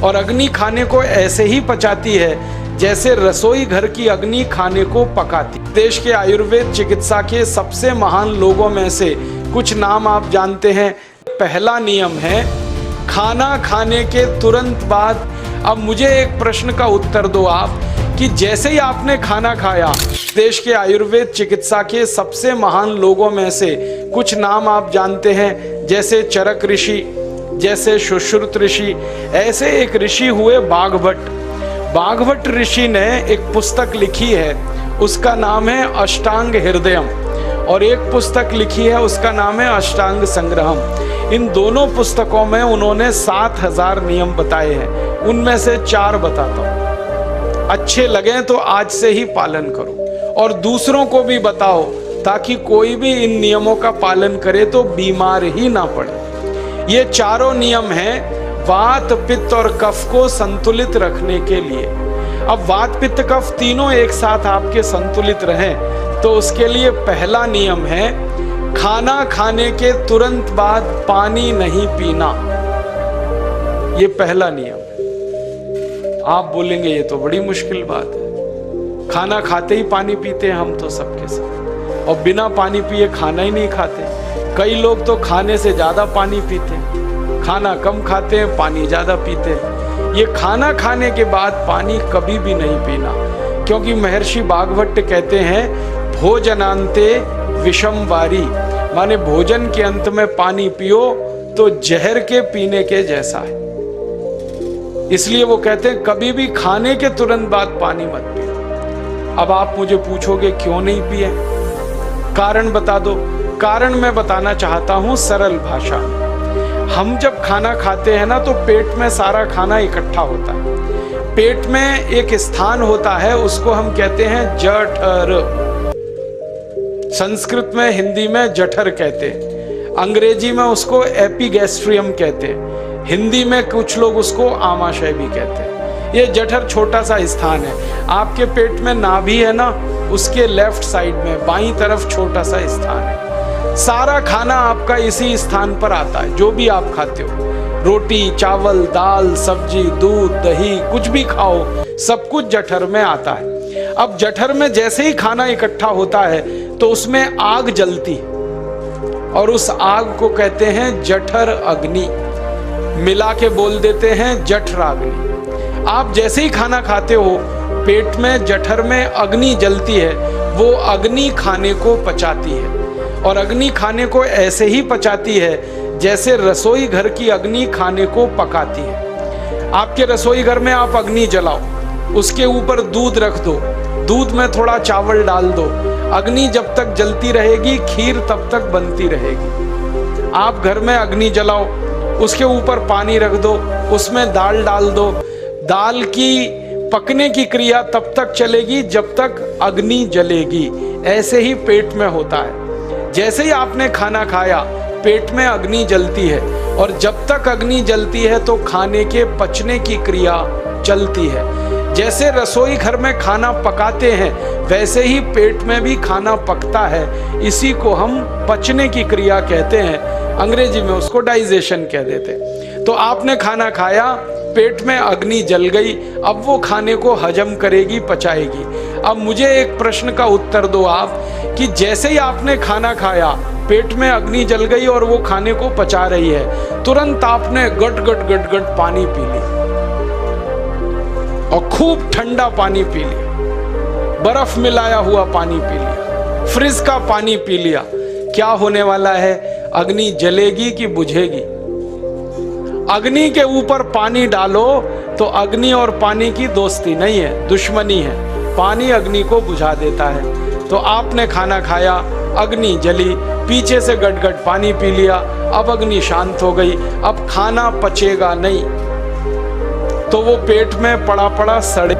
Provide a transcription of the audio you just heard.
और अग्नि खाने को ऐसे ही पचाती है जैसे रसोई घर की अग्नि खाने को पकाती। देश के आयुर्वेद चिकित्सा के सबसे महान लोगों में से कुछ नाम आप जानते हैं। पहला नियम है खाना खाने के तुरंत बाद। अब मुझे एक प्रश्न का उत्तर दो आप कि जैसे ही आपने खाना खाया, देश के आयुर्वेद चिकित्सा के सबसे महान लोगों में से कुछ नाम आप जानते हैं, जैसे चरक ऋषि, जैसे सुश्रुत ऋषि, ऐसे एक ऋषि हुए बाघभट्ट। बाघभट्ट ऋषि ने एक पुस्तक लिखी है, उसका नाम है अष्टांग हृदयम, और एक पुस्तक लिखी है उसका नाम है अष्टांग संग्रहम। इन दोनों पुस्तकों में उन्होंने 7000 नियम बताए हैं, उनमें से 4 बताता हूं। अच्छे लगे तो आज से ही पालन करो और दूसरों को भी बताओ, ताकि कोई भी इन नियमों का पालन करे तो बीमार ही ना पड़े। ये चारों नियम हैं वात, पित्त और कफ को संतुलित रखने के लिए। अब वात, पित्त, कफ तीनों एक साथ आपके संतुलित रहें तो उसके लिए पहला नियम है खाना खाने के तुरंत बाद पानी नहीं पीना। ये पहला नियम है। आप बोलेंगे ये तो बड़ी मुश्किल बात है, खाना खाते ही पानी पीते हैं हम तो सबके सब, और बिना पानी पिए खाना ही नहीं खाते। कई लोग तो खाने से ज्यादा पानी पीते हैं, खाना कम खाते हैं, पानी ज्यादा पीते हैं। ये खाना खाने के बाद पानी कभी भी नहीं पीना, क्योंकि महर्षि बाघभट्ट कहते हैं भोजनांते विषम वारी, माने भोजन के अंत में पानी पियो तो जहर के पीने के जैसा है। इसलिए वो कहते हैं कभी भी खाने के तुरंत बाद पानी मत पियो। अब आप मुझे पूछोगे क्यों नहीं पिए, कारण बता दो। कारण मैं बताना चाहता हूं सरल भाषा में। हम जब खाना खाते हैं ना तो पेट में सारा खाना इकट्ठा होता है। पेट में एक स्थान होता है, उसको हम कहते हैं जठर। संस्कृत में, हिंदी में जठर कहते हैं, अंग्रेजी में उसको एपिगैस्ट्रियम कहते हैं, हिंदी में कुछ लोग उसको आमाशय भी कहते हैं। ये जठर छोटा सा स्थान है। आपके पेट में नाभि है ना, उसके लेफ्ट साइड में बाईं तरफ छोटा सा स्थान है। सारा खाना आपका इसी स्थान पर आता है। जो भी आप खाते हो, रोटी, चावल, दाल, सब्जी, दूध, दही, कुछ भी खाओ, सब कुछ जठर में आता है। अब जठर में जैसे ही खाना इकट्ठा होता है तो उसमें आग जलती है, और उस आग को कहते हैं जठर अग्नि। मिला के बोल देते हैं जठराग्नि। आप जैसे ही खाना खाते हो, पेट में जठर में अग्नि जलती है, वो अग्नि खाने को पचाती है, और अग्नि खाने को ऐसे ही पचाती है जैसे रसोई घर की अग्नि खाने को पकाती है। आपके रसोई घर में आप अग्नि जलाओ, उसके ऊपर दूध रख दो, दूध में थोड़ा चावल डाल दो, अग्नि जब तक जलती रहेगी खीर तब तक बनती रहेगी। आप घर में अग्नि जलाओ, उसके ऊपर पानी रख दो, उसमें दाल डाल दो, दाल की पकने की क्रिया तब तक चलेगी जब तक अग्नि जलेगी। ऐसे ही पेट में होता है। जैसे ही आपने खाना खाया, पेट में अग्नि जलती है, और जब तक अग्नि जलती है तो खाने के पचने की क्रिया चलती है। जैसे रसोई घर में खाना पकाते हैं, वैसे ही पेट में भी खाना पकता है। इसी को हम पचने की क्रिया कहते हैं, अंग्रेजी में उसको डाइजेशन कह देते हैं। तो आपने खाना खाया, पेट में अग्नि जल गई, अब वो खाने को हजम करेगी, पचाएगी। अब मुझे एक प्रश्न का उत्तर दो आप कि जैसे ही आपने खाना खाया, पेट में अग्नि जल गई और वो खाने को पचा रही है, तुरंत आपने गट गट गट गट पानी पी लिया, और खूब ठंडा पानी पी लिया, बर्फ मिलाया हुआ पानी पी लिया, फ्रिज का पानी पी लिया। क्या होने वाला है? अग्नि जलेगी कि बुझेगी? अग्नि के ऊपर पानी डालो तो अग्नि और पानी की दोस्ती नहीं है, दुश्मनी है। पानी अग्नि को बुझा देता है। तो आपने खाना खाया, अग्नि जली, पीछे से गट-गट पानी पी लिया, अब अग्नि शांत हो गई, अब खाना पचेगा नहीं, तो वो पेट में पड़ा पड़ा सड़े।